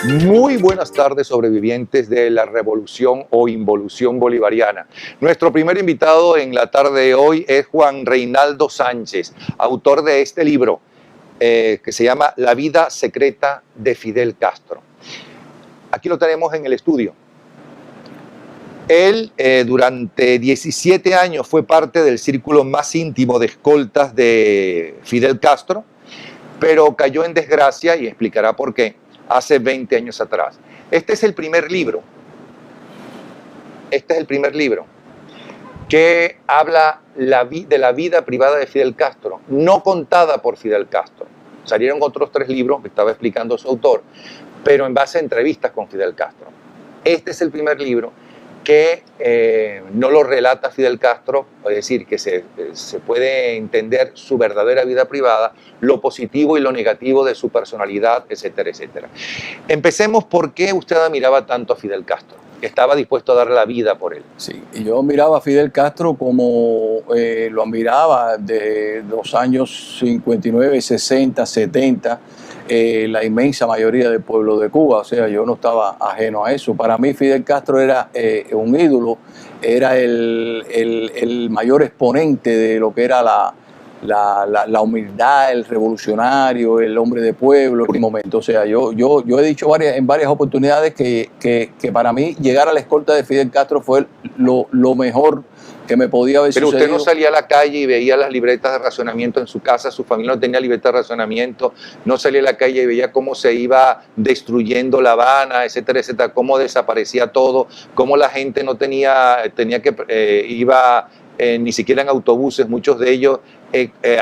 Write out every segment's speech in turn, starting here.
Muy buenas tardes, sobrevivientes de la revolución o involución bolivariana. Nuestro primer invitado en la tarde de hoy es Juan Reinaldo Sánchez, autor de este libro que se llama La vida secreta de Fidel Castro. Aquí lo tenemos en el estudio. Él durante 17 años fue parte del círculo más íntimo de escoltas de Fidel Castro, pero cayó en desgracia y explicará por qué hace 20 años atrás. Este es el primer libro. Este es el primer libro que habla de la vida privada de Fidel Castro, no contada por Fidel Castro. Salieron otros 3 libros que estaba explicando su autor, pero en base a entrevistas con Fidel Castro. Este es el primer libro que no lo relata Fidel Castro, es decir, que se puede entender su verdadera vida privada, lo positivo y lo negativo de su personalidad, etcétera, etcétera. Empecemos por qué usted admiraba tanto a Fidel Castro, que estaba dispuesto a dar la vida por él. Sí, y yo miraba a Fidel Castro como lo admiraba de los años 59, 60, 70, la inmensa mayoría del pueblo de Cuba. O sea, yo no estaba ajeno a eso. Para mí Fidel Castro era un ídolo, era el mayor exponente de lo que era la humildad, el revolucionario, el hombre de pueblo en el momento. O sea, yo he dicho en varias oportunidades que para mí llegar a la escolta de Fidel Castro fue lo mejor que me podía haber sucedido. Pero usted no salía a la calle y veía las libretas de racionamiento en su casa, su familia no tenía libreta de racionamiento, no salía a la calle y veía cómo se iba destruyendo La Habana, etcétera, etcétera, cómo desaparecía todo, cómo la gente no iba ni siquiera en autobuses, muchos de ellos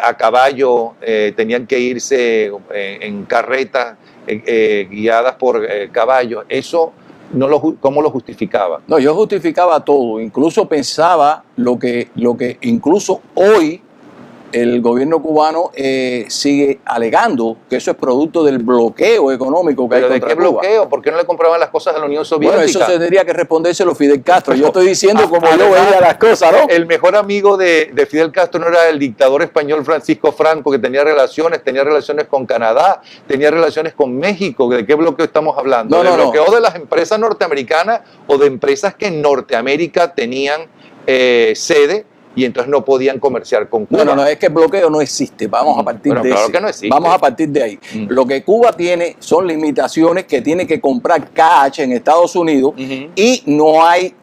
a caballo, tenían que irse en carretas guiadas por caballos. Eso, ¿cómo lo justificaba? No, yo justificaba todo, incluso pensaba lo que incluso hoy el gobierno cubano sigue alegando que eso es producto del bloqueo económico que hay contra Cuba. ¿Pero de qué bloqueo? ¿Por qué no le compraban las cosas a la Unión Soviética? Bueno, eso tendría que respondérselo Fidel Castro. Yo estoy diciendo como yo veía las cosas, ¿no? El mejor amigo de Fidel Castro no era el dictador español Francisco Franco, que tenía relaciones con Canadá, tenía relaciones con México. ¿De qué bloqueo estamos hablando? ¿Del bloqueo de las empresas norteamericanas o de empresas que en Norteamérica tenían sede y entonces no podían comerciar con Cuba? No, es que el bloqueo no existe. Vamos a partir de claro que no existe. Vamos a partir de ahí. Lo que Cuba tiene son limitaciones que tiene que comprar cash en Estados Unidos y no hay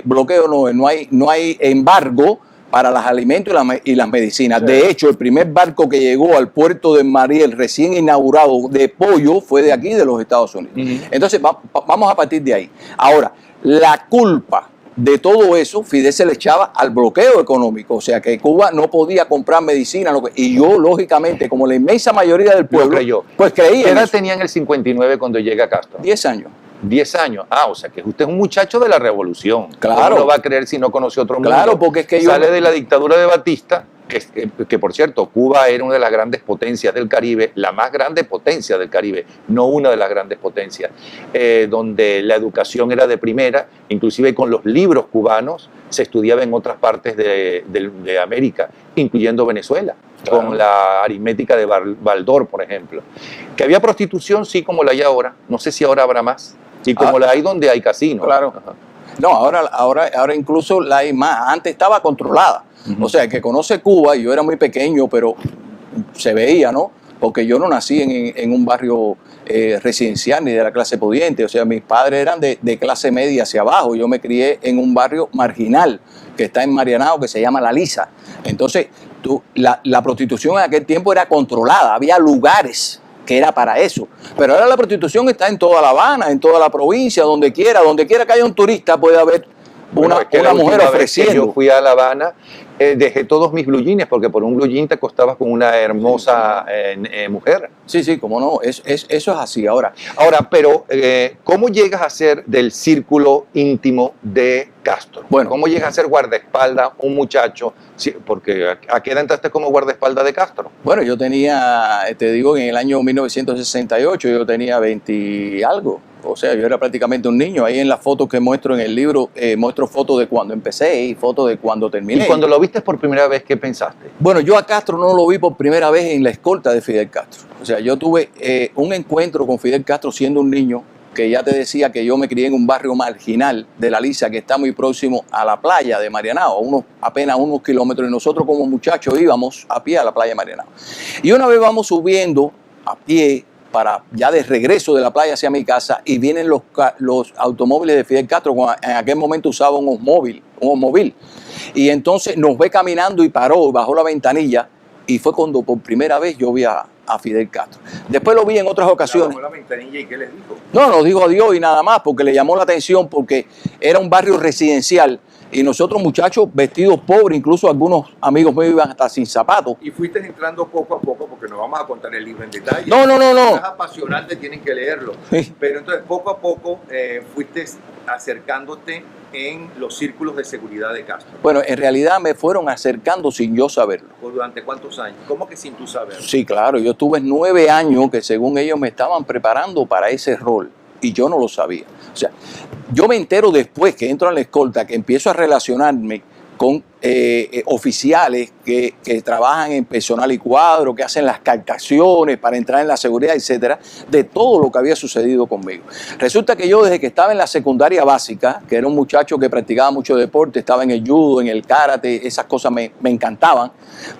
bloqueo, no hay embargo para los alimentos y las medicinas. Sí. De hecho, el primer barco que llegó al puerto de Mariel recién inaugurado de pollo fue de aquí, de los Estados Unidos. Entonces, vamos a partir de ahí. Ahora, la culpa de todo eso, Fidel se le echaba al bloqueo económico, o sea que Cuba no podía comprar medicina, y yo, lógicamente, como la inmensa mayoría del pueblo, pues creía. ¿Qué edad tenía en el 59 cuando llega Castro? 10 años. 10 años. O sea que usted es un muchacho de la revolución. Claro. ¿Cómo lo va a creer si no conoce otro mundo? Claro, porque es que sale de la dictadura de Batista, que por cierto, Cuba era una de las grandes potencias del Caribe, la más grande potencia del Caribe, no una de las grandes potencias, donde la educación era de primera, inclusive con los libros cubanos se estudiaba en otras partes de América, incluyendo Venezuela, claro, con la aritmética de Baldor, por ejemplo. Que había prostitución, sí, como la hay ahora, no sé si ahora habrá más, y como la hay donde hay casinos. Claro. Ajá. No, ahora incluso la hay más, antes estaba controlada. O sea, el que conoce Cuba, y yo era muy pequeño, pero se veía, ¿no? Porque yo no nací en un barrio residencial ni de la clase pudiente. O sea, mis padres eran de clase media hacia abajo. Yo me crié en un barrio marginal que está en Marianao, que se llama La Lisa. Entonces, la prostitución en aquel tiempo era controlada. Había lugares que era para eso. Pero ahora la prostitución está en toda La Habana, en toda la provincia, donde quiera que haya un turista puede haber una mujer ofreciendo. Yo fui a La Habana, dejé todos mis blue jeans, porque por un blue jean te costabas con una hermosa mujer. Sí, cómo no, eso es así ahora. Pero ¿cómo llegas a ser del círculo íntimo de Castro? Bueno. ¿Cómo llega a ser guardaespaldas un muchacho? Sí, porque ¿a qué edad entraste como guardaespaldas de Castro? Bueno, yo tenía, te digo, en el año 1968 yo tenía 20 y algo. O sea, yo era prácticamente un niño. Ahí en las fotos que muestro en el libro, muestro fotos de cuando empecé y fotos de cuando terminé. ¿Y cuando lo viste por primera vez, qué pensaste? Bueno, yo a Castro no lo vi por primera vez en la escolta de Fidel Castro. O sea, yo tuve un encuentro con Fidel Castro siendo un niño, que ya te decía que yo me crié en un barrio marginal de La Alicia, que está muy próximo a la playa de Marianao, apenas unos kilómetros, y nosotros como muchachos íbamos a pie a la playa de Marianao. Y una vez vamos subiendo a pie para ya de regreso de la playa hacia mi casa, y vienen los automóviles de Fidel Castro, en aquel momento usaba un Oldsmobile, y entonces nos ve caminando y paró, bajó la ventanilla, y fue cuando por primera vez yo vi a Fidel Castro. Después lo vi en otras ocasiones. ¿Bajó la ventanilla y qué les dijo? No, nos dijo adiós y nada más, porque le llamó la atención, porque era un barrio residencial y nosotros muchachos vestidos pobres, incluso algunos amigos míos iban hasta sin zapatos. Y fuiste entrando poco a poco, porque no vamos a contar el libro en detalle. No. Es apasionante, tienen que leerlo. Sí. Pero entonces poco a poco fuiste acercándote en los círculos de seguridad de Castro. Bueno, en realidad me fueron acercando sin yo saberlo. ¿Durante cuántos años? ¿Cómo que sin tú saberlo? Sí, claro, yo tuve 9 años que según ellos me estaban preparando para ese rol y yo no lo sabía. O sea, yo me entero después que entro en la escolta, que empiezo a relacionarme con oficiales que trabajan en personal y cuadro, que hacen las calcaciones para entrar en la seguridad, etcétera, de todo lo que había sucedido conmigo. Resulta que yo desde que estaba en la secundaria básica, que era un muchacho que practicaba mucho deporte, estaba en el judo, en el karate, esas cosas me encantaban,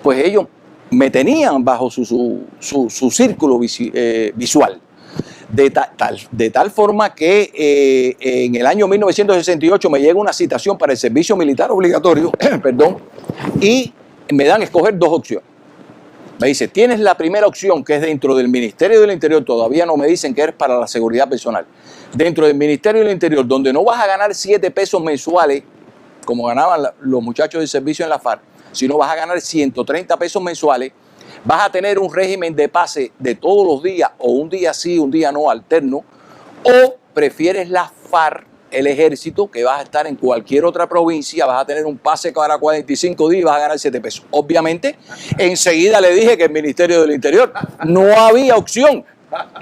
pues ellos me tenían bajo su círculo visual. De tal forma que en el año 1968 me llega una citación para el servicio militar obligatorio, perdón, y me dan a escoger 2 opciones. Me dice, tienes la primera opción, que es dentro del Ministerio del Interior, todavía no me dicen que es para la seguridad personal, dentro del Ministerio del Interior, donde no vas a ganar 7 pesos mensuales, como ganaban los muchachos del servicio en la FARC, sino vas a ganar 130 pesos mensuales. Vas a tener un régimen de pase de todos los días, o un día sí, un día no, alterno, o prefieres la FARC, el ejército, que vas a estar en cualquier otra provincia, vas a tener un pase cada 45 días y vas a ganar 7 pesos. Obviamente, enseguida le dije que el Ministerio del Interior no había opción,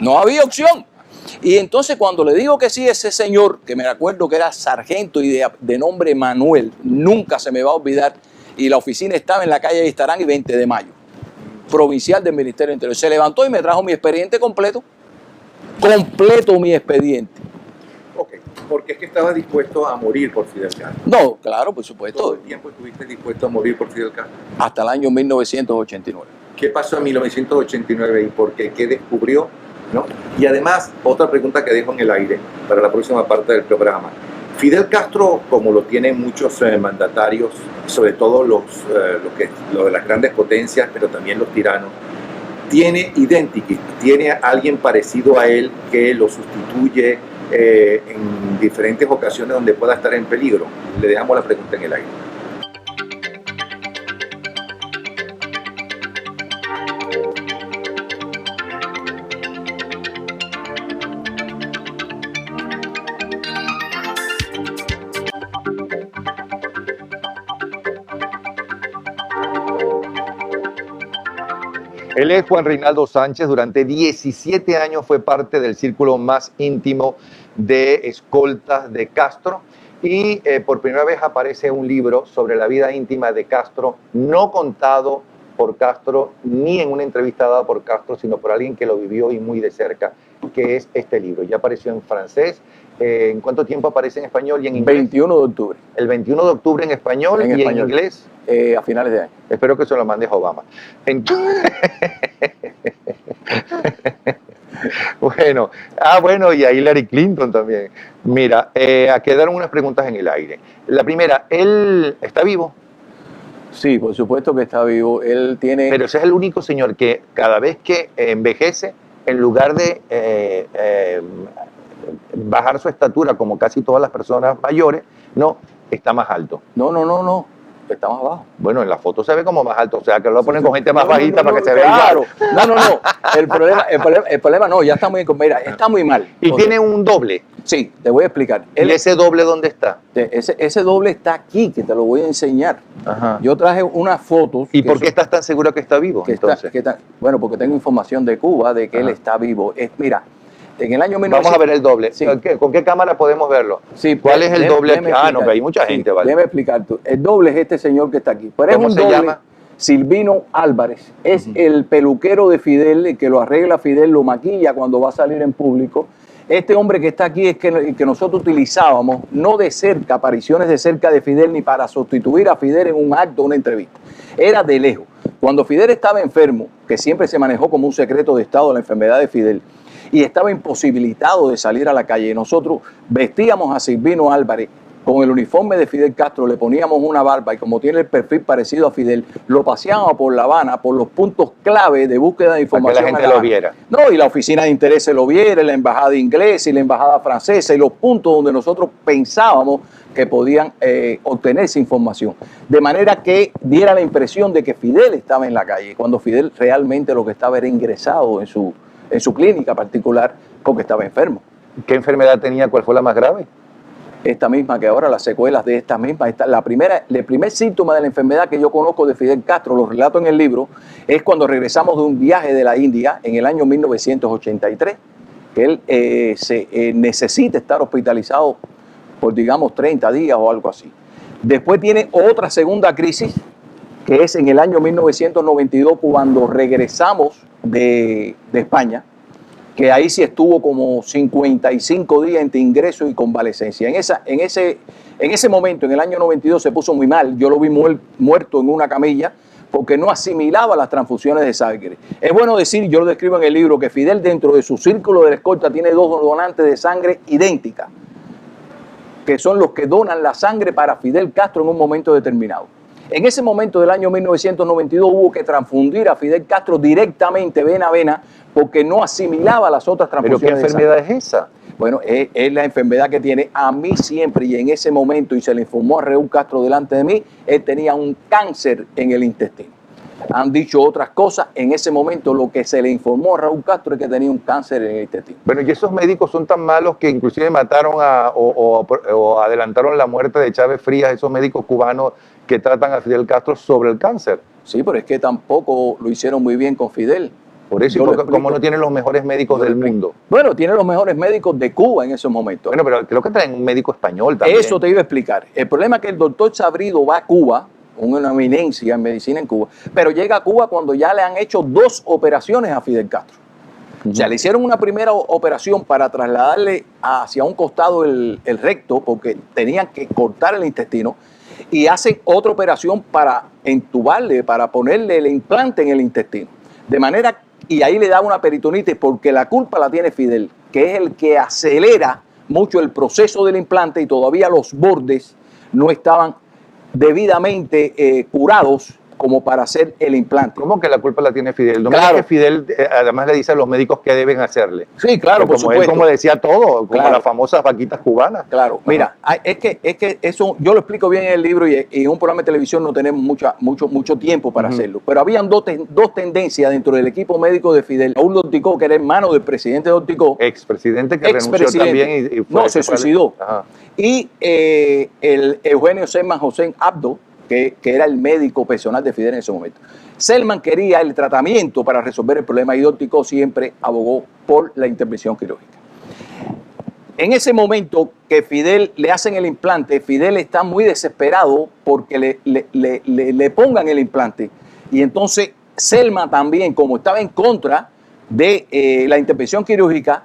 no había opción. Y entonces cuando le digo que sí, ese señor, que me acuerdo que era sargento y de nombre Manuel, nunca se me va a olvidar, y la oficina estaba en la calle Vistarán y 20 de Mayo. Provincial del Ministerio del Interior. Se levantó y me trajo mi expediente completo. Completo mi expediente. Ok, porque es que estabas dispuesto a morir por Fidel Castro. No, claro, por Todo supuesto. el tiempo estuviste dispuesto a morir por Fidel Castro. Hasta el año 1989. ¿Qué pasó en 1989 y por qué? ¿Qué descubrió? ¿No? Y además, otra pregunta que dejo en el aire para la próxima parte del programa. Fidel Castro, como lo tienen muchos mandatarios, sobre todo los de las grandes potencias, pero también los tiranos, tiene idéntico, tiene a alguien parecido a él que lo sustituye en diferentes ocasiones donde pueda estar en peligro. Le dejamos la pregunta en el aire. Él es Juan Reinaldo Sánchez. Durante 17 años fue parte del círculo más íntimo de escoltas de Castro y por primera vez aparece un libro sobre la vida íntima de Castro, no contado por Castro ni en una entrevista dada por Castro, sino por alguien que lo vivió y muy de cerca, que es este libro. Ya apareció en francés. ¿En cuánto tiempo aparece en español y en inglés? 21 de octubre. El 21 de octubre en español y en inglés. A finales de año. Espero que se lo mandes a Obama. Entonces, bueno, y a Hillary Clinton también. Mira, quedaron unas preguntas en el aire. La primera, ¿él está vivo? Sí, por supuesto que está vivo. Él tiene... Pero ese es el único señor que cada vez que envejece, en lugar de bajar su estatura como casi todas las personas mayores, no, está más alto. No. está más bajo. Bueno, en la foto se ve como más alto, o sea, que lo ponen con gente más bajita para que se vea claro. igual. No. El problema no, ya está muy, mira, está muy mal. Y tiene un doble. Sí, te voy a explicar. ¿Y ese doble dónde está? Ese doble está aquí, que te lo voy a enseñar. Ajá. Yo traje unas fotos. ¿Y por qué estás tan seguro que está vivo, entonces? Bueno, porque tengo información de Cuba de que él está vivo. Mira, en el año 1900... Vamos a ver el doble. Sí. ¿Con qué cámara podemos verlo? Sí, ¿Cuál es el doble aquí? No, que hay mucha gente, ¿vale? Déjame explicar tú. El doble es este señor que está aquí. Pero ¿Cómo es un se doble, llama? Silvino Álvarez. Es el peluquero de Fidel, el que lo arregla Fidel, lo maquilla cuando va a salir en público. Este hombre que está aquí es que nosotros utilizábamos, no de cerca, apariciones de cerca de Fidel, ni para sustituir a Fidel en un acto o una entrevista. Era de lejos. Cuando Fidel estaba enfermo, que siempre se manejó como un secreto de Estado la enfermedad de Fidel, y estaba imposibilitado de salir a la calle, nosotros vestíamos a Silvino Álvarez con el uniforme de Fidel Castro, le poníamos una barba y como tiene el perfil parecido a Fidel, lo paseábamos por La Habana, por los puntos clave de búsqueda de información. Para que la gente lo viera. No, y la oficina de intereses lo viera, la embajada inglesa y la embajada francesa y los puntos donde nosotros pensábamos que podían obtener esa información. De manera que diera la impresión de que Fidel estaba en la calle, cuando Fidel realmente lo que estaba era ingresado en su clínica particular porque estaba enfermo. ¿Qué enfermedad tenía? ¿Cuál fue la más grave? Esta misma que ahora, las secuelas de esta misma, el primer síntoma de la enfermedad que yo conozco de Fidel Castro, lo relato en el libro, es cuando regresamos de un viaje de la India en el año 1983, que él necesita estar hospitalizado por, digamos, 30 días o algo así. Después tiene otra segunda crisis, que es en el año 1992, cuando regresamos de España, que ahí sí estuvo como 55 días entre ingreso y convalecencia. En ese momento, en el año 92, se puso muy mal. Yo lo vi muerto en una camilla porque no asimilaba las transfusiones de sangre. Es bueno decir, yo lo describo en el libro, que Fidel dentro de su círculo de la escolta tiene 2 donantes de sangre idénticas, que son los que donan la sangre para Fidel Castro en un momento determinado. En ese momento del año 1992 hubo que transfundir a Fidel Castro directamente, vena a vena, porque no asimilaba las otras transfusiones. ¿Pero qué enfermedad es esa? Bueno, es la enfermedad que tiene a mí siempre, y en ese momento, y se le informó a Raúl Castro delante de mí, él tenía un cáncer en el intestino. Han dicho otras cosas, en ese momento lo que se le informó a Raúl Castro es que tenía un cáncer en el intestino. Bueno, y esos médicos son tan malos que inclusive mataron o adelantaron la muerte de Chávez Frías, esos médicos cubanos que tratan a Fidel Castro sobre el cáncer. Sí, pero es que tampoco lo hicieron muy bien con Fidel. Por eso, como no tienen los mejores médicos del mundo. Bueno, tienen los mejores médicos de Cuba en esos momentos. Bueno, pero creo que traen un médico español también. Eso te iba a explicar. El problema es que el doctor Sabrido va a Cuba, una eminencia en medicina en Cuba, pero llega a Cuba cuando ya le han hecho 2 operaciones a Fidel Castro. O sea, le hicieron una primera operación para trasladarle hacia un costado el recto, porque tenían que cortar el intestino, y hacen otra operación para entubarle, para ponerle el implante en el intestino. De manera, y ahí le da una peritonitis, porque la culpa la tiene Fidel, que es el que acelera mucho el proceso del implante, y todavía los bordes no estaban debidamente curados como para hacer el implante. ¿Cómo que la culpa la tiene Fidel? No claro. Me que Fidel además le dice a los médicos qué deben hacerle. Sí, claro, por supuesto. Él como decía todo, como claro. Las famosas vaquitas cubanas. Claro, mira, es que eso yo lo explico bien en el libro, y en un programa de televisión no tenemos mucho tiempo para hacerlo. Pero habían dos tendencias dentro del equipo médico de Fidel. Raúl Dorticó, que era hermano del presidente Dorticó. Expresidente que renunció también y fue, no, se suicidó. Ajá. Y el Eugenio Selman Hossein Abdo, que era el médico personal de Fidel en ese momento. Selman quería el tratamiento para resolver el problema, y Dorticó siempre abogó por la intervención quirúrgica. En ese momento que Fidel le hacen el implante, Fidel está muy desesperado porque le pongan el implante. Y entonces Selman también, como estaba en contra de la intervención quirúrgica,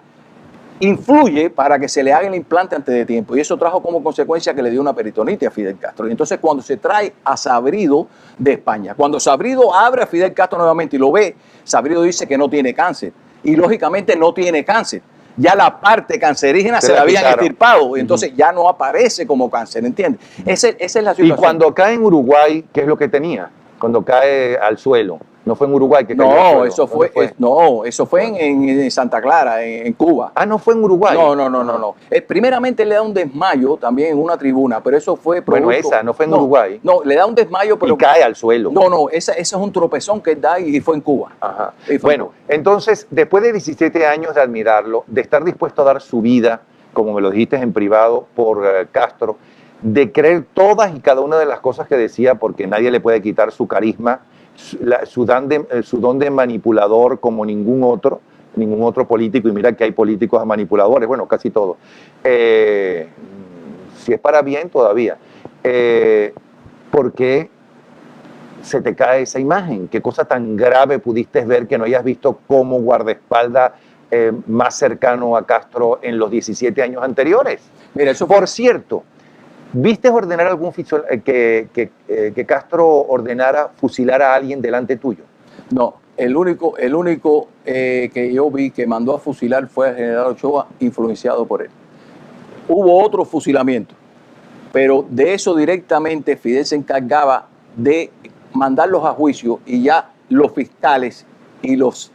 influye para que se le haga el implante antes de tiempo, y eso trajo como consecuencia que le dio una peritonitis a Fidel Castro. Y entonces cuando se trae a Sabrido de España, cuando Sabrido abre a Fidel Castro nuevamente y lo ve, Sabrido dice que no tiene cáncer, y lógicamente no tiene cáncer. Ya la parte cancerígena se la habían extirpado, y entonces ya no aparece como cáncer, ¿entiendes? Esa es la situación. Y cuando cae en Uruguay, ¿qué es lo que tenía? Cuando cae al suelo. No fue en Uruguay que cayó al No, suelo. eso fue, ¿Dónde no, eso fue en Santa Clara, en Cuba. Ah, no fue en Uruguay. No. Primeramente le da un desmayo también en una tribuna, pero eso fue Bueno, producto. esa, no fue en Uruguay. No, le da un desmayo, pero Y cae al suelo. No, ese es un tropezón que da y fue en Cuba. Ajá. Y fue en Bueno, Cuba. entonces, después de 17 años de admirarlo, de estar dispuesto a dar su vida, como me lo dijiste en privado, por Castro, de creer todas y cada una de las cosas que decía, porque nadie le puede quitar su carisma, su don de manipulador como ningún otro político, y mira que hay políticos manipuladores, bueno, casi todos. Si es para bien, todavía. ¿Por qué se te cae esa imagen? ¿Qué cosa tan grave pudiste ver que no hayas visto como guardaespaldas más cercano a Castro en los 17 años anteriores? Mira, eso Por cierto, ¿viste ordenar que Castro ordenara fusilar a alguien delante tuyo? No, el único que yo vi que mandó a fusilar fue el general Ochoa, influenciado por él. Hubo otro fusilamiento, pero de eso directamente Fidel se encargaba de mandarlos a juicio, y ya los fiscales y los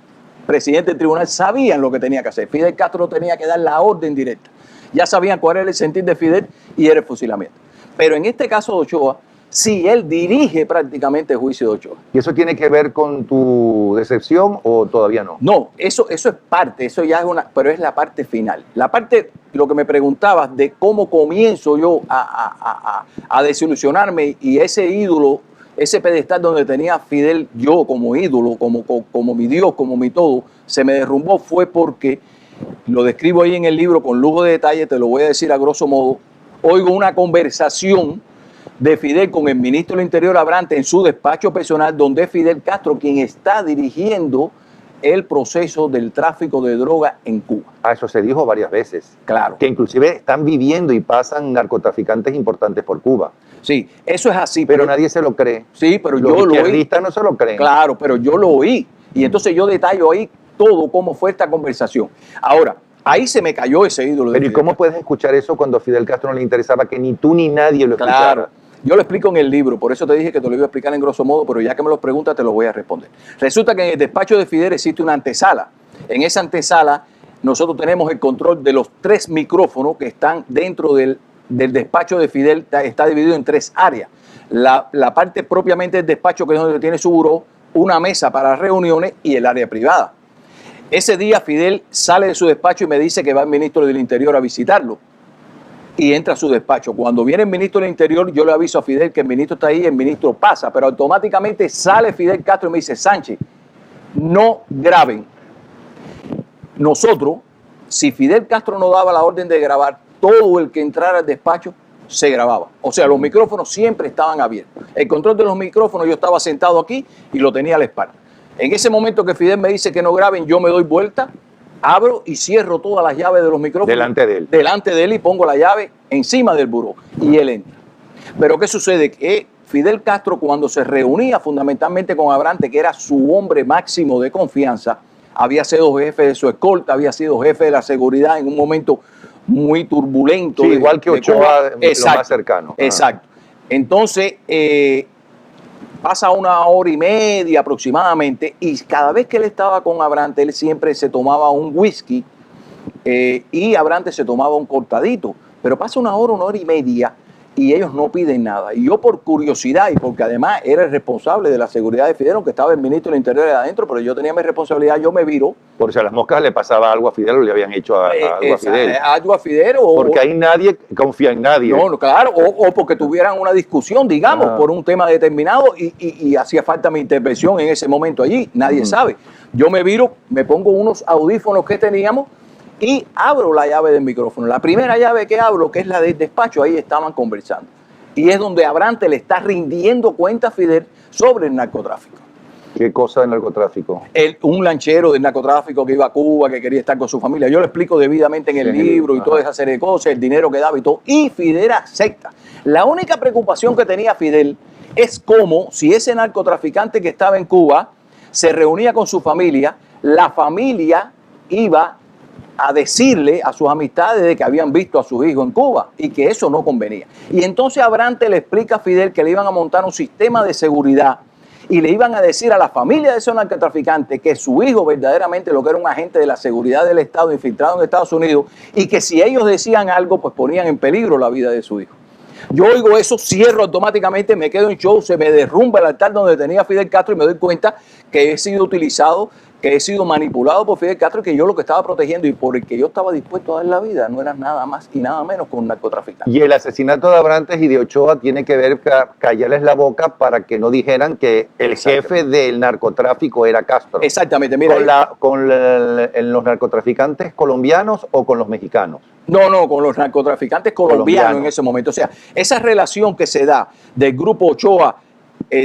presidentes del tribunal sabían lo que tenía que hacer. Fidel Castro tenía que dar la orden directa. Ya sabían cuál era el sentir de Fidel y era el fusilamiento. Pero en este caso de Ochoa, sí, él dirige prácticamente el juicio de Ochoa. ¿Y eso tiene que ver con tu decepción o todavía no? No, eso es parte, eso ya es pero es la parte final. La parte, lo que me preguntabas de cómo comienzo yo a desilusionarme, y ese ídolo, ese pedestal donde tenía Fidel yo como ídolo, como mi Dios, como mi todo, se me derrumbó, fue porque, lo describo ahí en el libro con lujo de detalle, te lo voy a decir a grosso modo, oigo una conversación de Fidel con el ministro del Interior Abrante en su despacho personal, donde es Fidel Castro quien está dirigiendo el proceso del tráfico de droga en Cuba. Ah, eso se dijo varias veces. Claro. Que inclusive están viviendo y pasan narcotraficantes importantes por Cuba. Sí, eso es así. Pero nadie se lo cree. Sí, pero Los yo lo oí. izquierdistas no se lo creen. Claro, pero yo lo oí. Y entonces yo detallo ahí todo cómo fue esta conversación. Ahora, ahí se me cayó ese ídolo. Pero ¿y cómo puedes escuchar eso cuando a Fidel Castro no le interesaba que ni tú ni nadie lo escuchara? Claro. Yo lo explico en el libro, por eso te dije que te lo iba a explicar en grosso modo, pero ya que me lo preguntas te lo voy a responder. Resulta que en el despacho de Fidel existe una antesala. En esa antesala nosotros tenemos el control de los 3 micrófonos que están dentro del despacho de Fidel. Está dividido en 3 áreas. La parte propiamente del despacho, que es donde tiene su buró, una mesa para reuniones, y el área privada. Ese día Fidel sale de su despacho y me dice que va el ministro del Interior a visitarlo. Y entra a su despacho. Cuando viene el ministro del Interior, yo le aviso a Fidel que el ministro está ahí, el ministro pasa, pero automáticamente sale Fidel Castro y me dice: Sánchez, no graben. Nosotros, si Fidel Castro no daba la orden de grabar, todo el que entrara al despacho se grababa. O sea, los micrófonos siempre estaban abiertos. El control de los micrófonos, yo estaba sentado aquí y lo tenía a la espalda. En ese momento que Fidel me dice que no graben, yo me doy vuelta, abro y cierro todas las llaves de los micrófonos. Delante de él. Delante de él, y pongo la llave encima del buró. Y él entra. Pero ¿qué sucede? Que Fidel Castro, cuando se reunía fundamentalmente con Abrante, que era su hombre máximo de confianza, había sido jefe de su escolta, había sido jefe de la seguridad en un momento muy turbulento. Sí, igual que Ochoa, lo exacto, más cercano. Exacto. Entonces, pasa 1 hora y media aproximadamente, y cada vez que él estaba con Abrante, él siempre se tomaba un whisky, y Abrante se tomaba un cortadito. Pero pasa 1 hora y media, y ellos no piden nada. Y yo, por curiosidad, y porque además era el responsable de la seguridad de Fidel, aunque estaba el ministro del Interior de adentro, pero yo tenía mi responsabilidad, yo me viro. Por si a las moscas le pasaba algo a Fidel o le habían hecho algo a Fidel. Algo a Fidel. Porque ahí nadie confía en nadie. No, claro, o porque tuvieran una discusión, digamos, por un tema determinado, y hacía falta mi intervención en ese momento allí, nadie sabe. Yo me viro, me pongo unos audífonos que teníamos y abro la llave del micrófono. La primera llave que abro, que es la del despacho, ahí estaban conversando. Y es donde Abrante le está rindiendo cuenta a Fidel sobre el narcotráfico. ¿Qué cosa del narcotráfico? Un lanchero del narcotráfico que iba a Cuba, que quería estar con su familia. Yo lo explico debidamente en el libro y toda esa serie de cosas, el dinero que daba y todo. Y Fidel acepta. La única preocupación que tenía Fidel es cómo, si ese narcotraficante que estaba en Cuba se reunía con su familia, la familia iba a decirle a sus amistades de que habían visto a sus hijos en Cuba y que eso no convenía. Y entonces Abrante le explica a Fidel que le iban a montar un sistema de seguridad y le iban a decir a la familia de esos narcotraficantes que su hijo verdaderamente lo que era un agente de la seguridad del Estado infiltrado en Estados Unidos y que si ellos decían algo, pues ponían en peligro la vida de su hijo. Yo oigo eso, cierro automáticamente, me quedo en show, se me derrumba el altar donde tenía Fidel Castro y me doy cuenta que he sido utilizado, que he sido manipulado por Fidel Castro y que yo lo que estaba protegiendo y por el que yo estaba dispuesto a dar la vida no era nada más y nada menos con un narcotraficante. Y el asesinato de Abrantes y de Ochoa tiene que ver con callarles la boca para que no dijeran que el jefe del narcotráfico era Castro. Exactamente, mira. ¿Con los narcotraficantes colombianos o con los mexicanos? No, con los narcotraficantes colombianos en ese momento. O sea, esa relación que se da del grupo Ochoa,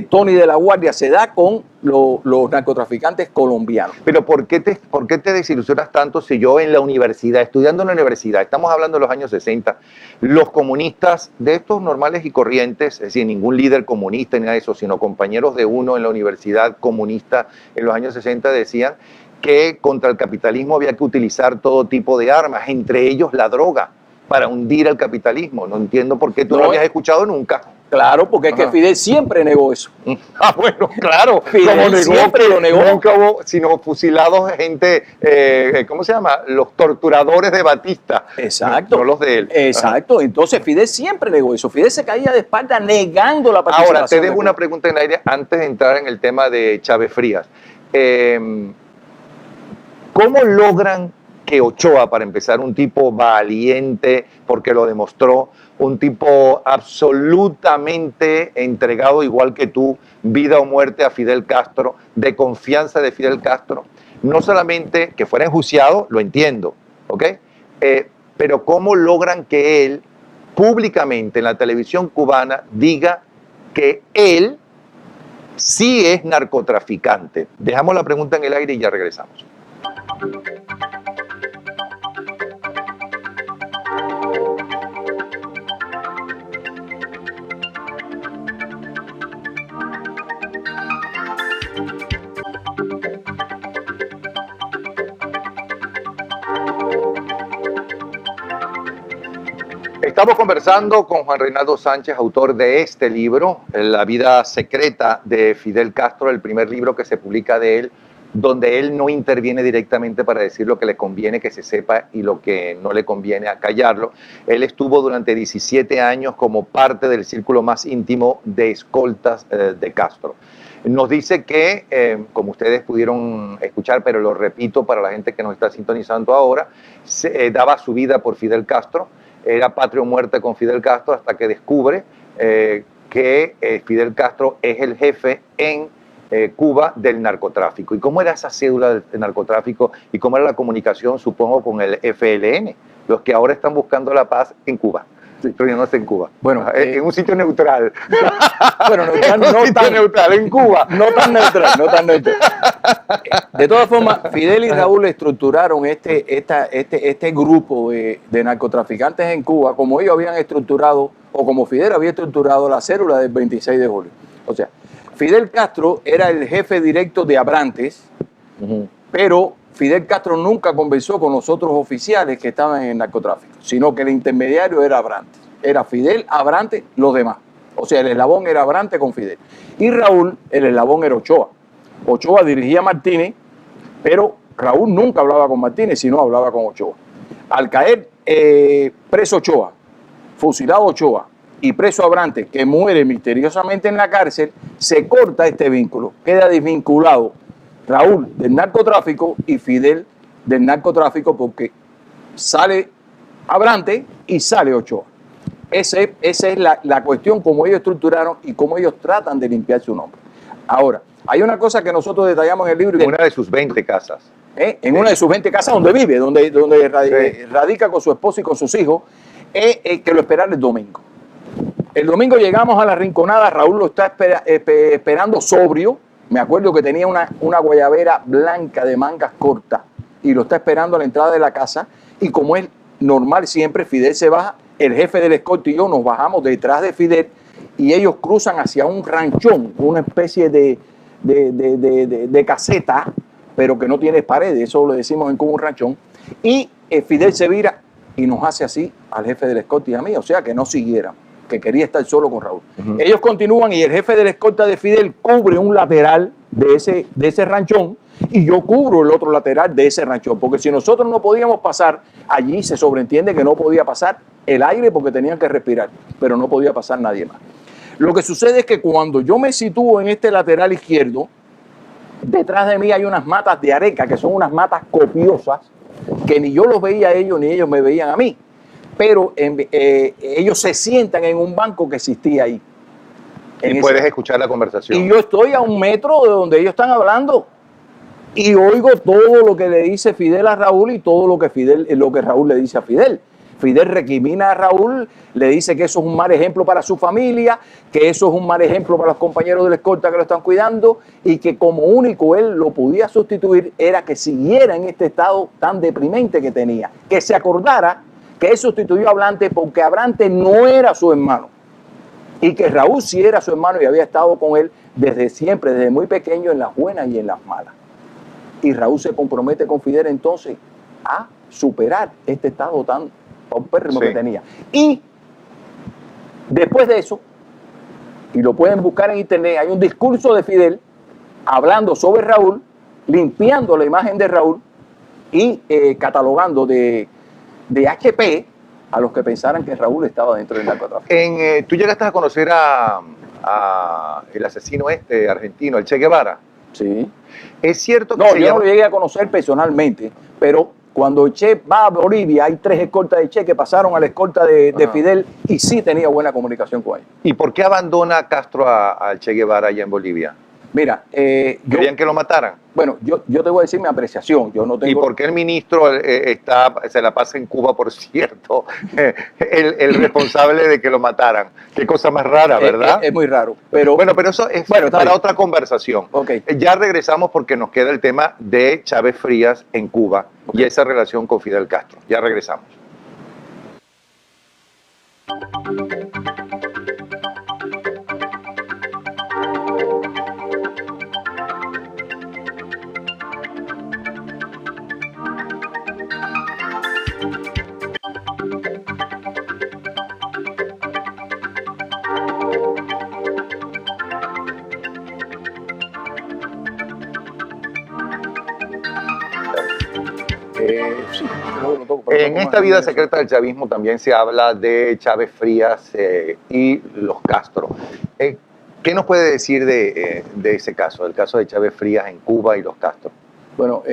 Tony de la Guardia, se da con los narcotraficantes colombianos. Pero ¿por qué te desilusionas tanto si yo en la universidad, estudiando en la universidad, estamos hablando de los años 60, los comunistas de estos normales y corrientes, es decir, ningún líder comunista ni nada de eso, sino compañeros de uno en la universidad comunista en los años 60 decían que contra el capitalismo había que utilizar todo tipo de armas, entre ellos la droga, para hundir al capitalismo? No entiendo por qué tú no lo habías escuchado nunca. Claro, porque es que Fidel siempre negó eso. Ah, bueno, claro. Fidel siempre lo negó. Nunca hubo sino fusilados gente, ¿cómo se llama? Los torturadores de Batista. Exacto. No los de él. Exacto. Entonces Fidel siempre negó eso. Fidel se caía de espalda negando la participación. Ahora, te dejo una pregunta en el aire antes de entrar en el tema de Chávez Frías. ¿Cómo logran que Ochoa, para empezar, un tipo valiente, porque lo demostró, un tipo absolutamente entregado, igual que tú, vida o muerte a Fidel Castro, de confianza de Fidel Castro, no solamente que fuera enjuiciado, lo entiendo, ¿ok? Pero cómo logran que él públicamente en la televisión cubana diga que él sí es narcotraficante? Dejamos la pregunta en el aire y ya regresamos. Estamos conversando con Juan Reinaldo Sánchez, autor de este libro, La vida secreta de Fidel Castro, el primer libro que se publica de él, donde él no interviene directamente para decir lo que le conviene que se sepa y lo que no le conviene a callarlo. Él estuvo durante 17 años como parte del círculo más íntimo de escoltas de Castro. Nos dice que, como ustedes pudieron escuchar, pero lo repito para la gente que nos está sintonizando ahora, daba su vida por Fidel Castro, era patria o muerte con Fidel Castro, hasta que descubre que Fidel Castro es el jefe en Cuba del narcotráfico. ¿Y cómo era esa cédula del narcotráfico y cómo era la comunicación, supongo, con el FLN, los que ahora están buscando la paz en Cuba? Pero ya no está en Cuba. Bueno, en un sitio neutral. Bueno, neutral, en Cuba. No tan neutral. De todas formas, Fidel y Raúl estructuraron este grupo de narcotraficantes en Cuba, como ellos habían estructurado, o como Fidel había estructurado la célula del 26 de julio. O sea, Fidel Castro era el jefe directo de Abrantes, pero Fidel Castro nunca conversó con los otros oficiales que estaban en el narcotráfico, sino que el intermediario era Abrantes. Era Fidel, Abrantes, los demás. O sea, el eslabón era Abrantes con Fidel. Y Raúl, el eslabón era Ochoa. Ochoa dirigía a Martínez, pero Raúl nunca hablaba con Martínez, sino hablaba con Ochoa. Al caer preso Ochoa, fusilado Ochoa y preso Abrantes, que muere misteriosamente en la cárcel, se corta este vínculo, queda desvinculado Raúl del narcotráfico y Fidel del narcotráfico, porque sale Abrantes y sale Ochoa. Esa es la cuestión, como ellos estructuraron y cómo ellos tratan de limpiar su nombre. Ahora, hay una cosa que nosotros detallamos en el libro. En una de sus 20 casas. En una de sus 20 casas donde vive, donde radica con su esposo y con sus hijos, que lo esperan el domingo. El domingo llegamos a la Rinconada, Raúl lo está esperando sobrio. Me acuerdo que tenía una guayabera blanca de mangas cortas y lo está esperando a la entrada de la casa. Y como es normal siempre, Fidel se baja, el jefe del escolta y yo nos bajamos detrás de Fidel y ellos cruzan hacia un ranchón, una especie de caseta, pero que no tiene paredes, eso lo decimos en Cuba, un ranchón. Y Fidel se vira y nos hace así al jefe del escolta y a mí, o sea que no siguiera. que quería estar solo con Raúl. Ellos continúan y el jefe de la escolta de Fidel cubre un lateral de ese ranchón y yo cubro el otro lateral de ese ranchón, porque si nosotros no podíamos pasar, allí se sobreentiende que no podía pasar el aire porque tenían que respirar, pero no podía pasar nadie más. Lo que sucede es que cuando yo me sitúo en este lateral izquierdo, detrás de mí hay unas matas de areca, que son unas matas copiosas, que ni yo los veía a ellos, ni ellos me veían a mí. Pero ellos se sientan en un banco que existía ahí. Y puedes escuchar la conversación. Y yo estoy a 1 metro de donde ellos están hablando. Y oigo todo lo que le dice Fidel a Raúl y todo lo que Raúl le dice a Fidel. Fidel recrimina a Raúl, le dice que eso es un mal ejemplo para su familia, que eso es un mal ejemplo para los compañeros de la escolta que lo están cuidando y que como único él lo podía sustituir era que siguiera en este estado tan deprimente que tenía, que se acordara que él sustituyó a Ablante porque Ablante no era su hermano y que Raúl sí era su hermano y había estado con él desde siempre, desde muy pequeño, en las buenas y en las malas. Y Raúl se compromete con Fidel entonces a superar este estado tan paupérrimo que tenía. Y después de eso, y lo pueden buscar en internet, hay un discurso de Fidel hablando sobre Raúl, limpiando la imagen de Raúl y catalogando de HP a los que pensaran que Raúl estaba dentro del narcotráfico. ¿Tú llegaste a conocer a el asesino argentino, el Che Guevara? Sí. Es cierto que no, yo no lo llegué a conocer personalmente, pero cuando Che va a Bolivia, hay 3 escoltas de Che que pasaron a la escolta de Fidel y sí tenía buena comunicación con ellos. ¿Y por qué abandona Castro al Che Guevara allá en Bolivia? Mira, ¿Querían que lo mataran? Bueno, yo te voy a decir mi apreciación. Yo no tengo... ¿Y por qué el ministro se la pasa en Cuba, por cierto, el responsable de que lo mataran? Qué cosa más rara, ¿verdad? Es muy raro. Pero, bueno, pero eso es para otra conversación. Okay. Ya regresamos porque nos queda el tema de Chávez Frías en Cuba y esa relación con Fidel Castro. Ya regresamos. Sí, en esta vida secreta del chavismo también se habla de Chávez Frías y los Castro. ¿Qué nos puede decir de ese caso, del caso de Chávez Frías en Cuba y los Castro? Bueno,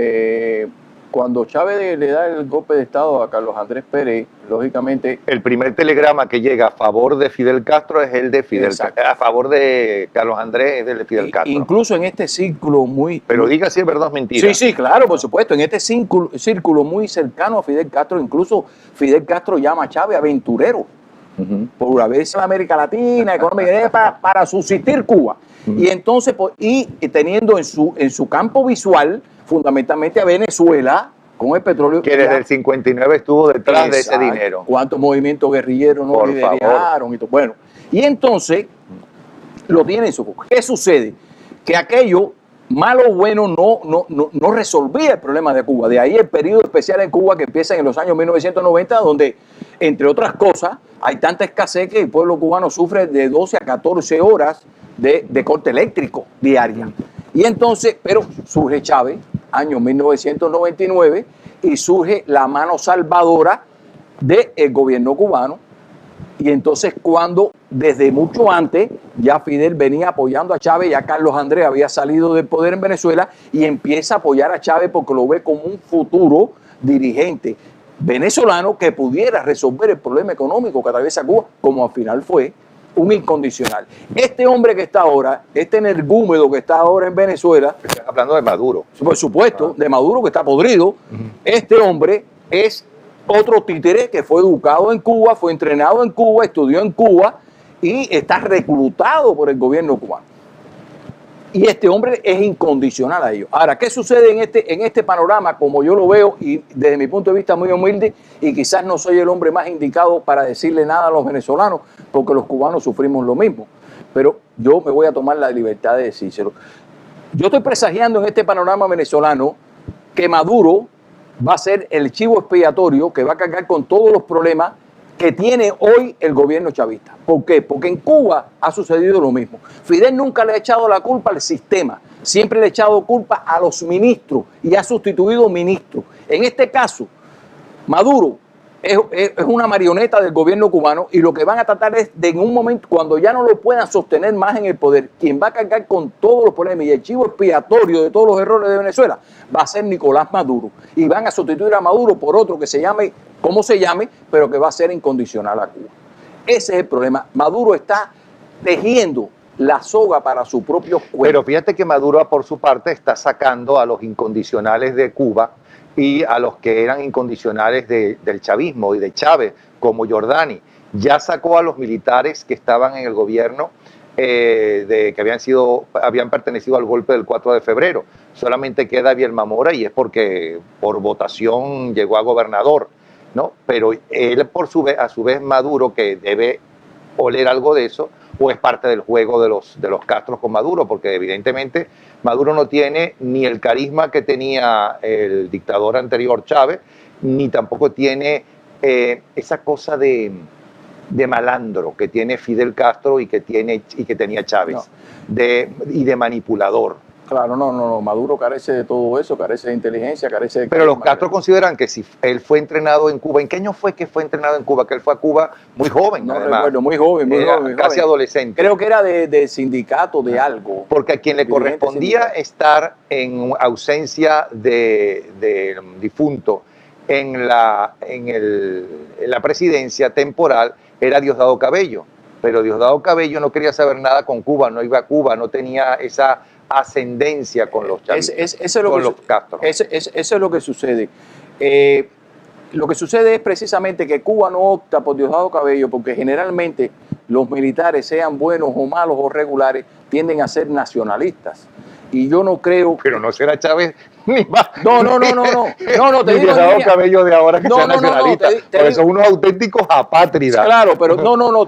cuando Chávez le da el golpe de Estado a Carlos Andrés Pérez, lógicamente... El primer telegrama que llega a favor de Fidel Castro es el de Fidel Castro. A favor de Carlos Andrés es el de Fidel Castro. Incluso en este círculo muy... Pero diga si es verdad o es mentira. Sí, claro, por supuesto. En este círculo muy cercano a Fidel Castro, incluso Fidel Castro llama a Chávez aventurero. Por haberse en América Latina, económica, para subsistir Cuba. Y entonces, y teniendo en su campo visual fundamentalmente a Venezuela con el petróleo. Que desde el 59 estuvo detrás de ese dinero. ¿Cuántos movimientos guerrilleros no lideraron? Bueno, y entonces lo tiene en su boca. ¿Qué sucede? Que aquello, malo o bueno, no resolvía el problema de Cuba. De ahí el periodo especial en Cuba que empieza en los años 1990, donde, entre otras cosas, hay tanta escasez que el pueblo cubano sufre de 12 a 14 horas de corte eléctrico diaria. Y entonces, pero surge Chávez, año 1999, y surge la mano salvadora del gobierno cubano. Y entonces cuando desde mucho antes ya Fidel venía apoyando a Chávez, ya Carlos Andrés había salido del poder en Venezuela y empieza a apoyar a Chávez porque lo ve como un futuro dirigente venezolano que pudiera resolver el problema económico que atraviesa Cuba, como al final fue un incondicional. Este hombre que está ahora, este energúmedo que está ahora en Venezuela... Estás hablando de Maduro. Por supuesto, de Maduro que está podrido. Este hombre es otro títere que fue educado en Cuba, fue entrenado en Cuba, estudió en Cuba y está reclutado por el gobierno cubano. Y este hombre es incondicional a ellos. Ahora, ¿qué sucede en este panorama? Como yo lo veo, y desde mi punto de vista muy humilde, y quizás no soy el hombre más indicado para decirle nada a los venezolanos, porque los cubanos sufrimos lo mismo. Pero yo me voy a tomar la libertad de decírselo. Yo estoy presagiando en este panorama venezolano que Maduro va a ser el chivo expiatorio que va a cargar con todos los problemas que tiene hoy el gobierno chavista. ¿Por qué? Porque en Cuba ha sucedido lo mismo. Fidel nunca le ha echado la culpa al sistema, siempre le ha echado culpa a los ministros y ha sustituido ministros. En este caso, Maduro es una marioneta del gobierno cubano y lo que van a tratar es de en un momento, cuando ya no lo puedan sostener más en el poder, quien va a cargar con todos los problemas y el chivo expiatorio de todos los errores de Venezuela va a ser Nicolás Maduro. Y van a sustituir a Maduro por otro que se llame, como se llame, pero que va a ser incondicional a Cuba. Ese es el problema. Maduro está tejiendo la soga para su propio cuerpo. Pero fíjate que Maduro, por su parte, está sacando a los incondicionales de Cuba y a los que eran incondicionales del chavismo y de Chávez, como Giordani. Ya sacó a los militares que estaban en el gobierno, que habían pertenecido al golpe del 4 de febrero. Solamente queda Bielma Mora y es porque por votación llegó a gobernador, ¿no? Pero él, a su vez, Maduro, que debe oler algo de eso, o es parte del juego de los Castros con Maduro, porque evidentemente Maduro no tiene ni el carisma que tenía el dictador anterior Chávez, ni tampoco tiene esa cosa de malandro que tiene Fidel Castro y que tenía Chávez, No. y de manipulador. Claro, no, Maduro carece de todo eso, carece de inteligencia, carece de... Pero los Castro consideran que si él fue entrenado en Cuba, ¿en qué año fue que fue entrenado en Cuba? Que él fue a Cuba muy joven, No además. recuerdo, muy joven, Casi adolescente. Creo que era de sindicato, de algo. Porque a quien le correspondía estar en ausencia de difunto en la presidencia temporal era Diosdado Cabello. Pero Diosdado Cabello no quería saber nada con Cuba, no iba a Cuba, no tenía esa ascendencia con los chavistas, con los Castro. Eso es lo que sucede. Lo que sucede es precisamente que Cuba no opta por Diosdado Cabello porque generalmente los militares, sean buenos o malos o regulares, tienden a ser nacionalistas. Y yo no creo... Pero no será Chávez ni más. No, te digo... Diosdado Cabello de ahora que sea nacionalista. Porque son unos auténticos apátridas. Claro, pero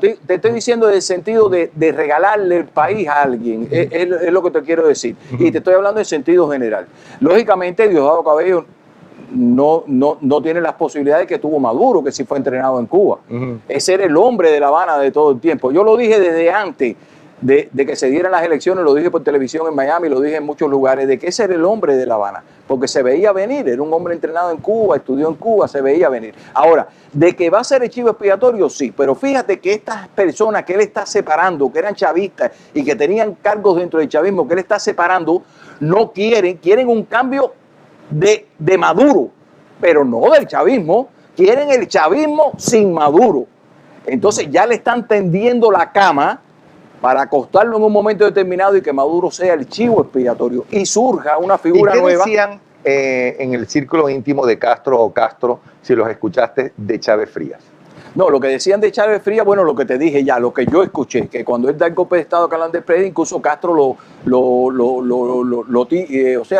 te estoy diciendo en el sentido de regalarle el país a alguien. Es lo que te quiero decir. Y te estoy hablando en sentido general. Lógicamente, Diosdado Cabello no tiene las posibilidades que tuvo Maduro, que sí fue entrenado en Cuba. Ese era el hombre de La Habana de todo el tiempo. Yo lo dije desde antes de que se dieran las elecciones, lo dije por televisión en Miami, lo dije en muchos lugares, de que ese era el hombre de La Habana, porque se veía venir, era un hombre entrenado en Cuba, estudió en Cuba, se veía venir. Ahora, de que va a ser el chivo expiatorio, sí, pero fíjate que estas personas que él está separando, que eran chavistas y que tenían cargos dentro del chavismo, que él está separando, no quieren un cambio de Maduro, pero no del chavismo, quieren el chavismo sin Maduro. Entonces ya le están tendiendo la cama para acostarlo en un momento determinado y que Maduro sea el chivo expiatorio y surja una figura nueva. ¿Y qué decían en el círculo íntimo de Castro o Castro, si los escuchaste, de Chávez Frías? No, lo que decían de Chávez Frías, bueno, lo que te dije ya, lo que yo escuché, que cuando él da el golpe de Estado a Calandres Pérez, incluso Castro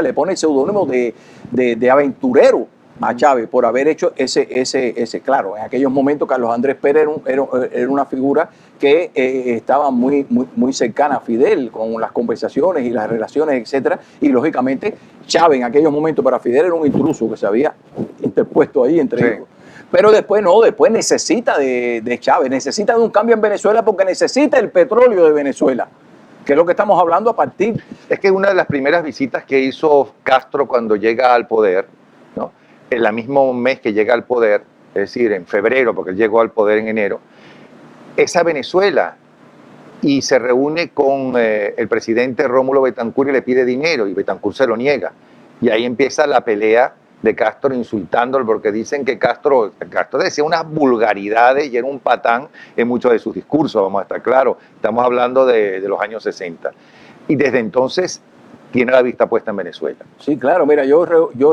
le pone el seudónimo de aventurero a Chávez por haber hecho ese claro, en aquellos momentos Carlos Andrés Pérez era una figura que estaba muy cercana a Fidel con las conversaciones y las relaciones, etcétera, y lógicamente Chávez en aquellos momentos para Fidel era un intruso que se había interpuesto ahí entre ellos. Pero después necesita de Chávez, necesita de un cambio en Venezuela porque necesita el petróleo de Venezuela, que es lo que estamos hablando a partir. Es que una de las primeras visitas que hizo Castro cuando llega al poder, ¿no?, en el mismo mes que llega al poder, es decir, en febrero, porque él llegó al poder en enero, es a Venezuela y se reúne con el presidente Rómulo Betancourt y le pide dinero y Betancourt se lo niega. Y ahí empieza la pelea de Castro insultándolo porque dicen que Castro decía unas vulgaridades y era un patán en muchos de sus discursos, vamos a estar claros. Estamos hablando de los años 60. Y desde entonces tiene la vista puesta en Venezuela. Sí, claro, mira, yo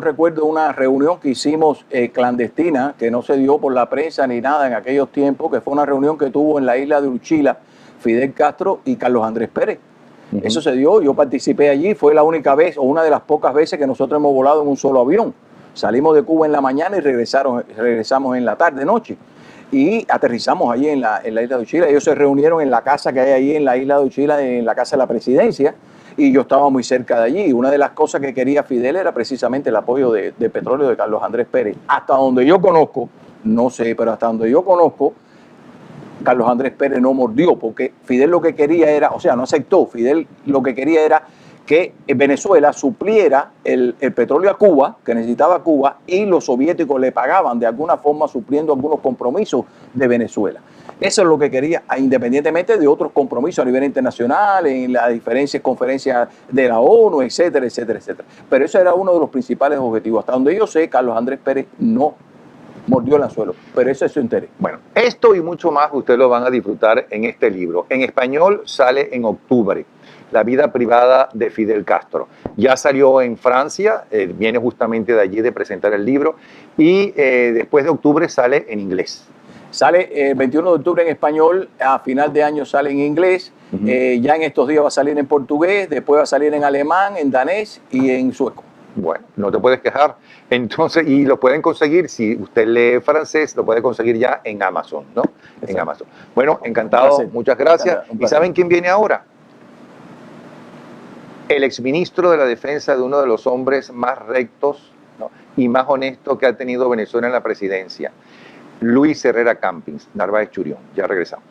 recuerdo una reunión que hicimos clandestina, que no se dio por la prensa ni nada en aquellos tiempos, que fue una reunión que tuvo en la isla de Uchila Fidel Castro y Carlos Andrés Pérez. Eso se dio, yo participé allí, fue la única vez o una de las pocas veces que nosotros hemos volado en un solo avión. Salimos de Cuba en la mañana y regresamos en la tarde, noche. Y aterrizamos allí en la isla de Uchila. Ellos se reunieron en la casa que hay ahí en la isla de Uchila, en la casa de la presidencia, y yo estaba muy cerca de allí. Una de las cosas que quería Fidel era precisamente el apoyo de petróleo de Carlos Andrés Pérez. Hasta donde yo conozco, no sé, pero hasta donde yo conozco, Carlos Andrés Pérez no mordió, porque Fidel lo que quería era, o sea, no aceptó, Fidel lo que quería era que Venezuela supliera el petróleo a Cuba, que necesitaba Cuba, y los soviéticos le pagaban de alguna forma supliendo algunos compromisos de Venezuela. Eso es lo que quería, independientemente de otros compromisos a nivel internacional, en las diferentes conferencias de la ONU, etcétera, etcétera, etcétera. Pero eso era uno de los principales objetivos. Hasta donde yo sé, Carlos Andrés Pérez no mordió el anzuelo, pero ese es su interés. Bueno, esto y mucho más ustedes lo van a disfrutar en este libro. En español sale en octubre, La vida privada de Fidel Castro. Ya salió en Francia, viene justamente de allí de presentar el libro, y después de octubre sale en inglés. Sale el 21 de octubre en español, a final de año sale en inglés, ya en estos días va a salir en portugués, después va a salir en alemán, en danés y en sueco. Bueno, no te puedes quejar. Entonces, y lo pueden conseguir, si usted lee francés, lo puede conseguir ya en Amazon, ¿no? Exacto. En Amazon. Bueno, encantado, muchas gracias. ¿Y saben quién viene ahora? El exministro de la Defensa de uno de los hombres más rectos, ¿no?, y más honestos que ha tenido Venezuela en la presidencia, Luis Herrera Campins, Narváez Churión. Ya regresamos.